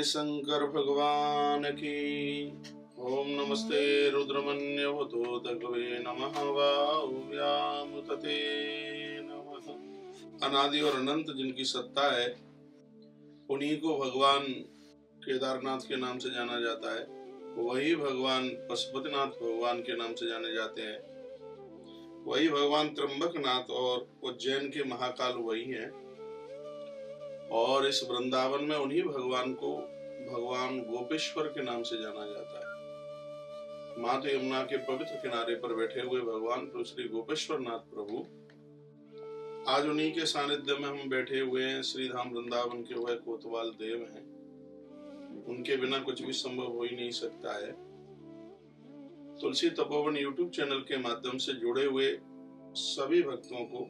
जय शंकर भगवान की। ओम नमस्ते रुद्रमन्यवतो तकवे नमः वाव्याम तते नमः। अनादि और अनंत जिनकी सत्ता है, उन्हीं को भगवान केदारनाथ के नाम से जाना जाता है। वही भगवान पशुपतिनाथ भगवान के नाम से जाने जाते हैं। वही भगवान त्र्यंबकनाथ और उज्जैन के महाकाल वही हैं। और इस वृंदावन में उन्हीं भगवान को भगवान गोपेश्वर के नाम से जाना जाता है। माता यमुना के पवित्र किनारे पर बैठे हुए भगवान श्री गोपेश्वर नाथ प्रभु आज उन्हीं के सानिध्य में हम बैठे हुए हैं। श्री धाम वृंदावन के वह कोतवाल देव हैं, उनके बिना कुछ भी संभव हो ही नहीं सकता है। तुलसी तपोवन यूट्यूब चैनल के माध्यम से जुड़े हुए सभी भक्तों को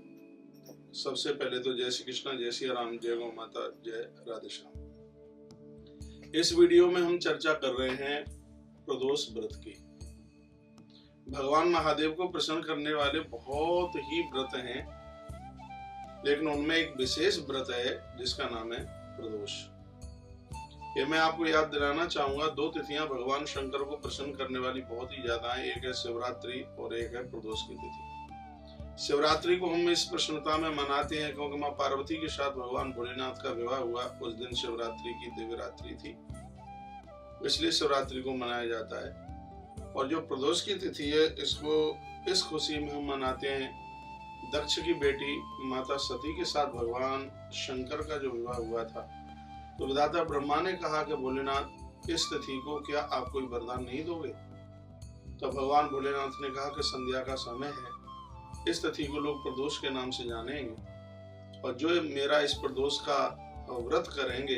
सबसे पहले तो जय श्री कृष्ण, जय श्री राम, जय गौ माता, जय राधे श्याम। इस वीडियो में हम चर्चा कर रहे हैं प्रदोष व्रत की। भगवान महादेव को प्रसन्न करने वाले बहुत ही व्रत हैं, लेकिन उनमें एक विशेष व्रत है जिसका नाम है प्रदोष। ये मैं आपको याद दिलाना चाहूंगा, दो तिथियां भगवान शंकर को प्रसन्न करने वाली बहुत ही ज्यादा हैं। एक है शिवरात्रि और एक है प्रदोष की तिथि। शिवरात्रि को हम इस प्रसन्नता में मनाते हैं क्योंकि मां पार्वती के साथ भगवान भोलेनाथ का विवाह हुआ। उस दिन शिवरात्रि की दिव्य रात्रि थी, इसलिए शिवरात्रि को मनाया जाता है। और जो प्रदोष की तिथि है, इसको इस खुशी में हम मनाते हैं। दक्ष की बेटी माता सती के साथ भगवान शंकर का जो विवाह हुआ था, तो विधाता ब्रह्मा ने कहा कि भोलेनाथ, इस तिथि को क्या आप कोई वरदान नहीं दोगे? तो भगवान भोलेनाथ ने कहा कि संध्या का समय है, इस तिथि को लोग प्रदोष के नाम से जानेंगे और जो मेरा इस प्रदोष का व्रत करेंगे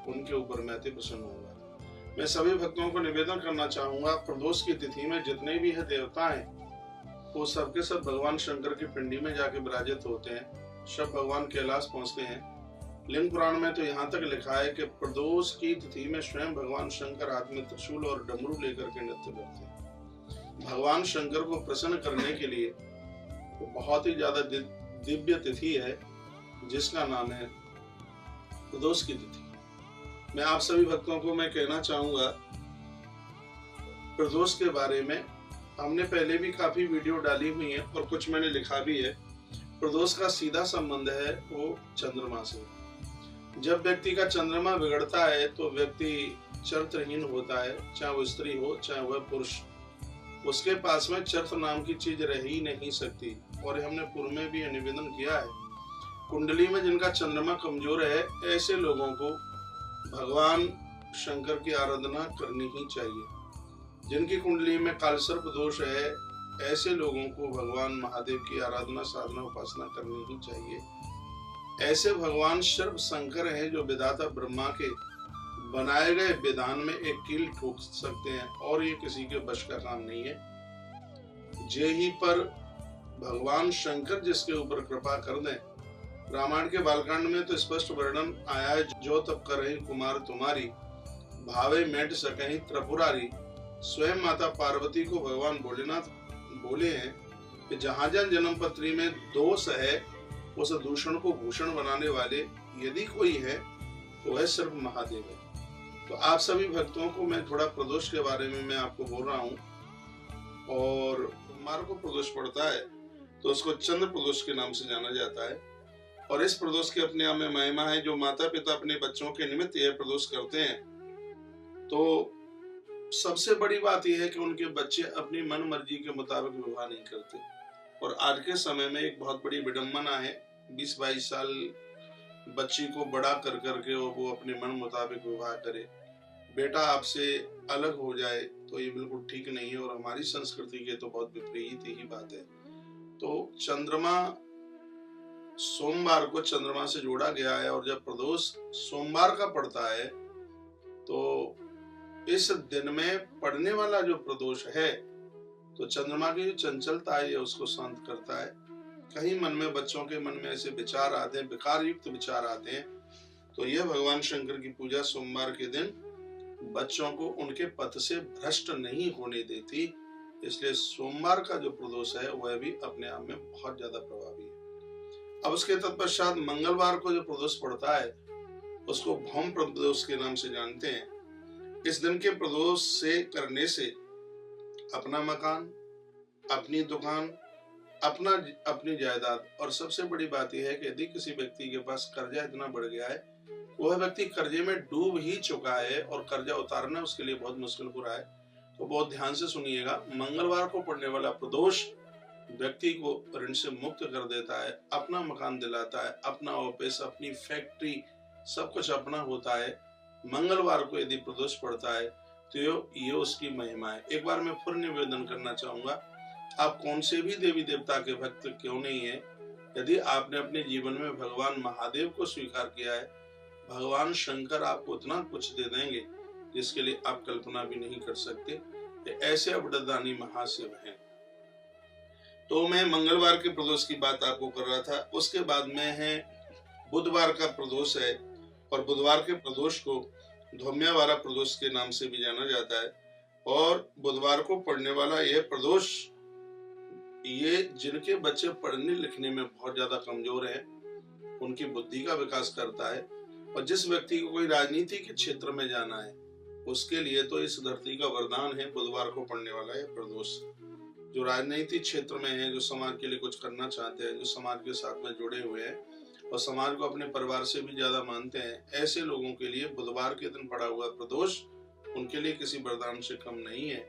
उनके ऊपर मैं अति प्रसन्न होऊंगा। मैं सभी भक्तों को निवेदन करना चाहूंगा, प्रदोष की तिथि में जितने भी है देवता हैं, वो सबके सब भगवान शंकर की पिंडी में जाके विराजित होते हैं। सब भगवान कैलाश पहुंचते हैं। लिंग पुराण में तो यहाँ तक लिखा है कि प्रदोष की तिथि में स्वयं भगवान शंकर हाथ में त्रिशूल और डमरू लेकर के नृत्य करते हैं। भगवान शंकर को प्रसन्न करने के लिए तो बहुत ही ज्यादा दिव्य तिथि है जिसका नाम है प्रदोष की तिथि। मैं आप सभी भक्तों को मैं कहना चाहूंगा, प्रदोष के बारे में हमने पहले भी काफी वीडियो डाली हुई है और कुछ मैंने लिखा भी है। प्रदोष का सीधा संबंध है वो चंद्रमा से। जब व्यक्ति का चंद्रमा बिगड़ता है तो व्यक्ति चरित्रहीन होता है, चाहे वो स्त्री हो चाहे वह पुरुष। उसके पास में चरित्र नाम की चीज रह ही नहीं सकती। और हमने पूर्व में भी निवेदन किया है, कुंडली में जिनका चंद्रमा कमजोर है, ऐसे लोगों को भगवान शंकर की आराधना करनी ही चाहिए। जिनकी कुंडली में कालसर्प दोष है, ऐसे लोगों को भगवान महादेव की आराधना साधना उपासना करनी ही चाहिए। ऐसे भगवान सर्व शंकर हैं जो विधाता ब्रह्मा के बनाए गए विधान में एक कील ठोक सकते हैं और ये किसी के बश का काम नहीं है। जे ही पर भगवान शंकर जिसके ऊपर कृपा कर दें। रामायण के बालकांड में तो स्पष्ट वर्णन आया है, जो तब करे कुमार तुम्हारी, भावे मेट सकहीं त्रिपुरारी। स्वयं माता पार्वती को भगवान भोलेनाथ बोले हैं कि जहां जहां जन्म पत्री में दोष है, उस दूषण को भूषण बनाने वाले यदि कोई है तो वह सिर्फ महादेव है। तो आप सभी भक्तों को मैं थोड़ा प्रदोष के बारे में मैं आपको बोल रहा हूँ। और सोमवार को प्रदोष पड़ता है तो उसको चंद्र प्रदोष के नाम से जाना जाता है। और इस प्रदोष के अपने आप में महिमा है। जो माता पिता अपने बच्चों के निमित्त यह प्रदोष करते हैं, तो सबसे बड़ी बात यह है कि उनके बच्चे अपनी मन मर्जी के मुताबिक विवाह नहीं करते। और आज के समय में एक बहुत बड़ी विडंबना है, 20-22 साल बच्ची को बड़ा कर करके और वो अपने मन मुताबिक विवाह करे। बेटा आपसे अलग हो जाए तो ये बिल्कुल ठीक नहीं है और हमारी संस्कृति के तो बहुत विपरीत ही बात है। तो चंद्रमा, सोमवार को चंद्रमा से जोड़ा गया है और जब प्रदोष सोमवार का पड़ता है तो इस दिन में पड़ने वाला जो प्रदोष है, तो चंद्रमा की जो चंचलता है उसको शांत करता है। कहीं मन में, बच्चों के मन में ऐसे विचार आते हैं, विकार युक्त विचार आते हैं, तो यह भगवान शंकर की पूजा सोमवार के दिन बच्चों को उनके पथ से भ्रष्ट नहीं होने देती। इसलिए सोमवार का जो प्रदोष है वह भी अपने आप में बहुत ज्यादा प्रभावी है। अब उसके तत्पश्चात मंगलवार को जो प्रदोष पड़ता है उसको भौम प्रदोष के नाम से जानते हैं। इस दिन के प्रदोष से करने से अपना मकान, अपनी दुकान, अपनी जायदाद, और सबसे बड़ी बात यह है कि यदि किसी व्यक्ति के पास कर्जा इतना बढ़ गया है, वह व्यक्ति कर्जे में डूब ही चुका है और कर्जा उतारना उसके लिए बहुत मुश्किल हो रहा है, तो बहुत ध्यान से सुनिएगा। मंगलवार को पड़ने वाला प्रदोष व्यक्ति को ऋण से मुक्त कर देता है, अपना मकान दिलाता है, अपना ऑफिस, अपनी फैक्ट्री, सब कुछ अपना होता है। मंगलवार को यदि प्रदोष पड़ता है तो ये उसकी महिमा है। एक बार मैं फिर निवेदन करना चाहूंगा, आप कौन से भी देवी देवता के भक्त क्यों नहीं है, यदि आपने अपने जीवन में भगवान महादेव को स्वीकार किया है, भगवान शंकर आपको उतना कुछ दे देंगे जिसके लिए आप कल्पना भी नहीं कर सकते। ऐसे अवडदानी महाशिव हैं। तो मैं मंगलवार के प्रदोष की बात आपको कर रहा था। उसके बाद में है बुधवार का प्रदोष है, और बुधवार के प्रदोष को धौम्यावारा प्रदोष के नाम से भी जाना जाता है। और बुधवार को पड़ने वाला यह प्रदोष, ये जिनके बच्चे पढ़ने लिखने में बहुत ज्यादा कमजोर हैं, उनकी बुद्धि का विकास करता है। और जिस व्यक्ति को कोई राजनीति के क्षेत्र में जाना है, उसके लिए तो इस धरती का वरदान है बुधवार को पड़ने वाला यह प्रदोष। जो राजनीतिक क्षेत्र में है, जो समाज के लिए कुछ करना चाहते हैं, जो समाज के साथ में जुड़े हुए हैं और समाज को अपने परिवार से भी ज्यादा मानते हैं, ऐसे लोगों के लिए बुधवार के दिन पड़ा हुआ प्रदोष उनके लिए किसी वरदान से कम नहीं है।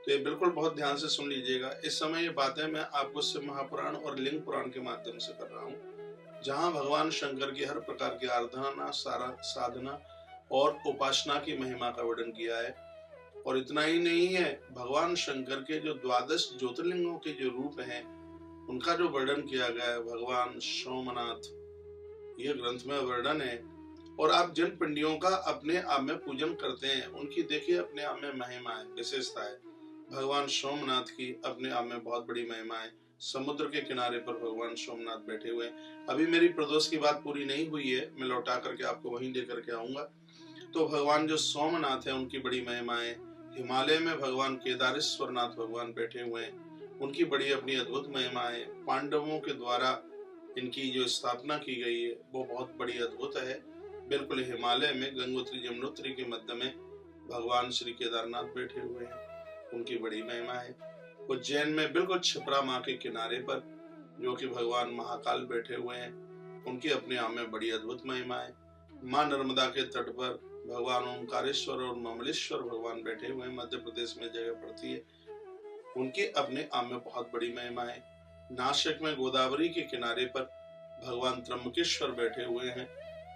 तो ये बिल्कुल बहुत ध्यान से सुन लीजिएगा। इस समय ये बातें मैं आपको शिव महापुराण और लिंग पुराण के माध्यम से कर रहा हूँ, जहाँ भगवान शंकर की हर प्रकार की आराधना, साधना और उपासना की महिमा का वर्णन किया है। और इतना ही नहीं है, भगवान शंकर के जो 12 ज्योतिर्लिंगों के जो रूप हैं, उनका जो वर्णन किया गया है, भगवान सोमनाथ, ये ग्रंथ में वर्णन है। और आप जिन पिंडियों का अपने आप में पूजन करते हैं, उनकी देखिए अपने आप में महिमा है, विशेषता है। भगवान सोमनाथ की अपने आप में बहुत बड़ी महिमा है। समुद्र के किनारे पर भगवान सोमनाथ बैठे हुए हैं। अभी मेरी प्रदोष की बात पूरी नहीं हुई है, मैं लौटा करके आपको वहीं लेकर के आऊंगा। तो भगवान जो सोमनाथ है, उनकी बड़ी महिमा है। हिमालय में भगवान केदारेश्वरनाथ भगवान बैठे हुए हैं, उनकी बड़ी अपनी अद्भुत महिमा है। पांडवों के द्वारा इनकी जो स्थापना की गई है, वो बहुत बड़ी अद्भुत है। बिल्कुल हिमालय में गंगोत्री यमुनोत्री के मध्य में भगवान श्री केदारनाथ बैठे हुए हैं, उनकी बड़ी महिमा है। उज्जैन में बिल्कुल क्षिप्रा माँ के किनारे पर जो कि भगवान महाकाल बैठे हुए हैं, उनकी अपने आप में बड़ी अद्भुत महिमा है। माँ नर्मदा के तट पर भगवान ओंकारेश्वर और ममलेश्वर भगवान बैठे हुए हैं, मध्य प्रदेश में जगह पड़ती है, उनकी अपने आप में बहुत बड़ी महिमा है। नासिक में गोदावरी के किनारे पर भगवान त्र्यंबकेश्वर बैठे हुए हैं।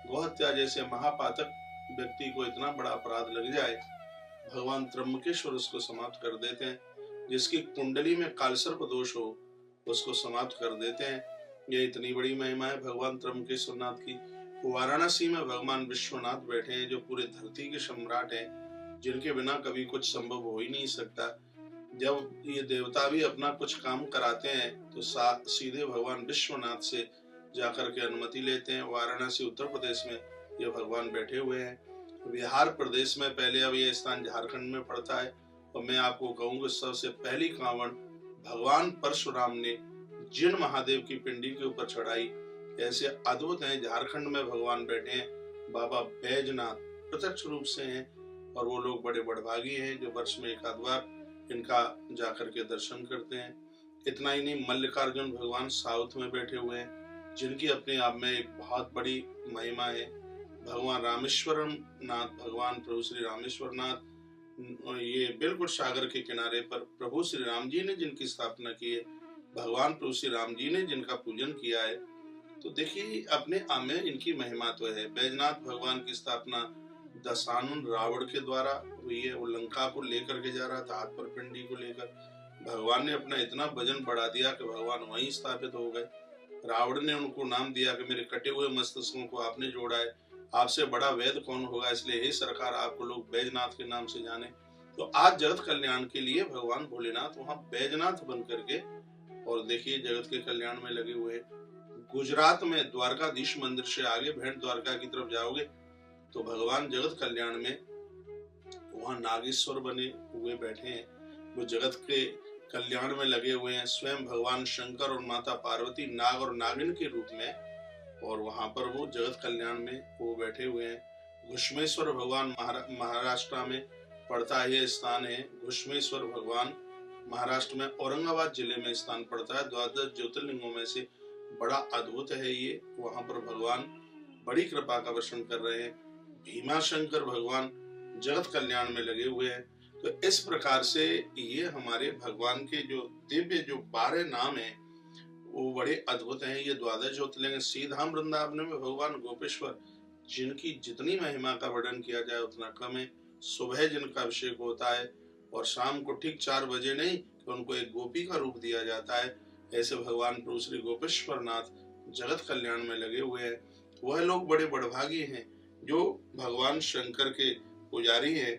गोहत्या जैसे महापातक व्यक्ति को इतना बड़ा अपराध लग जाए, भगवान त्र्यंबकेश्वर उसको समाप्त कर देते हैं। जिसकी कुंडली में कालसर्प दोष हो, उसको समाप्त कर देते हैं। ये इतनी बड़ी महिमा है भगवान त्र्यंबकेश्वरनाथ की। वाराणसी में भगवान विश्वनाथ बैठे हैं, जो पूरे धरती के सम्राट हैं, जिनके बिना कभी कुछ संभव हो ही नहीं सकता। जब ये देवता भी अपना कुछ काम कराते हैं तो सीधे भगवान विश्वनाथ से जाकर के अनुमति लेते हैं। वाराणसी उत्तर प्रदेश में ये भगवान बैठे हुए हैं। बिहार प्रदेश में पहले, अब ये स्थान झारखंड में पड़ता है। और मैं आपको कहूँगा, सबसे पहली कांवड़ भगवान परशुराम ने जिन महादेव की पिंडी के ऊपर चढ़ाई, ऐसे अद्भुत हैं। झारखंड में भगवान बैठे हैं, बाबा बैजनाथ प्रत्यक्ष रूप से हैं। और वो लोग बड़े बड़भागी हैं जो वर्ष में एक आध बार इनका जाकर के दर्शन करते हैं। इतना ही नहीं, मल्लिकार्जुन भगवान साउथ में बैठे हुए हैं, जिनकी अपने आप में एक बहुत बड़ी महिमा है। भगवान रामेश्वरम नाथ, भगवान प्रभु श्री रामेश्वर नाथ, ये बिल्कुल सागर के किनारे पर प्रभु श्री राम जी ने जिनकी स्थापना की है, भगवान प्रभु श्री राम जी ने जिनका पूजन किया है। तो देखिए अपने आप में इनकी महिमा तो है। बैजनाथ भगवान की स्थापना दशानन रावण के द्वारा हुई है। वो लंका को लेकर के जा रहा था, हाथ पर पिंडी को लेकर। भगवान ने अपना इतना वजन बढ़ा दिया कि भगवान वहीं स्थापित हो गए। रावण ने उनको नाम दिया कि मेरे कटे हुए मस्तिष्कों को आपने जोड़ा है, आपसे बड़ा वैद्य कौन होगा, इसलिए हे सरकार आपको लोग बैजनाथ के नाम से जाने। तो आज जगत कल्याण के लिए भगवान भोलेनाथ वहां बैजनाथ बन करके, और देखिए जगत के कल्याण में लगे हुए। गुजरात में द्वारकाधीश मंदिर से आगे भेंट द्वारका की तरफ जाओगे तो भगवान जगत कल्याण में वहां नागेश्वर बने हुए बैठे हैं। वो जगत के कल्याण में लगे हुए हैं। स्वयं भगवान शंकर और माता पार्वती नाग और नागिन के रूप में और वहां पर वो जगत कल्याण में वो बैठे हुए हैं। घुश्मेश्वर भगवान महाराष्ट्र में पड़ता है, ये स्थान है। घुश्मेश्वर भगवान महाराष्ट्र में औरंगाबाद जिले में स्थान पड़ता है। 12 ज्योतिर्लिंगों में से बड़ा अद्भुत है ये। वहां पर भगवान बड़ी कृपा का वर्षण कर रहे हैं। भीमाशंकर भगवान जगत कल्याण में लगे हुए हैं। तो इस प्रकार से ये हमारे भगवान के जो दिव्य जो 12 नाम है वो बड़े अद्भुत हैं। ये 12 ज्योतिर्लिंग। सीधा वृंदावन में भगवान गोपेश्वर, जिनकी जितनी महिमा का वर्णन किया जाए उतना कम है। सुबह जिनका अभिषेक होता है और शाम को ठीक 4 बजे नहीं कि उनको एक गोपी का रूप दिया जाता है। ऐसे भगवान प्रभु श्री गोपेश्वर नाथ जगत कल्याण में लगे हुए हैं। वह लोग बड़े बड़भागी हैं जो भगवान शंकर के पुजारी हैं।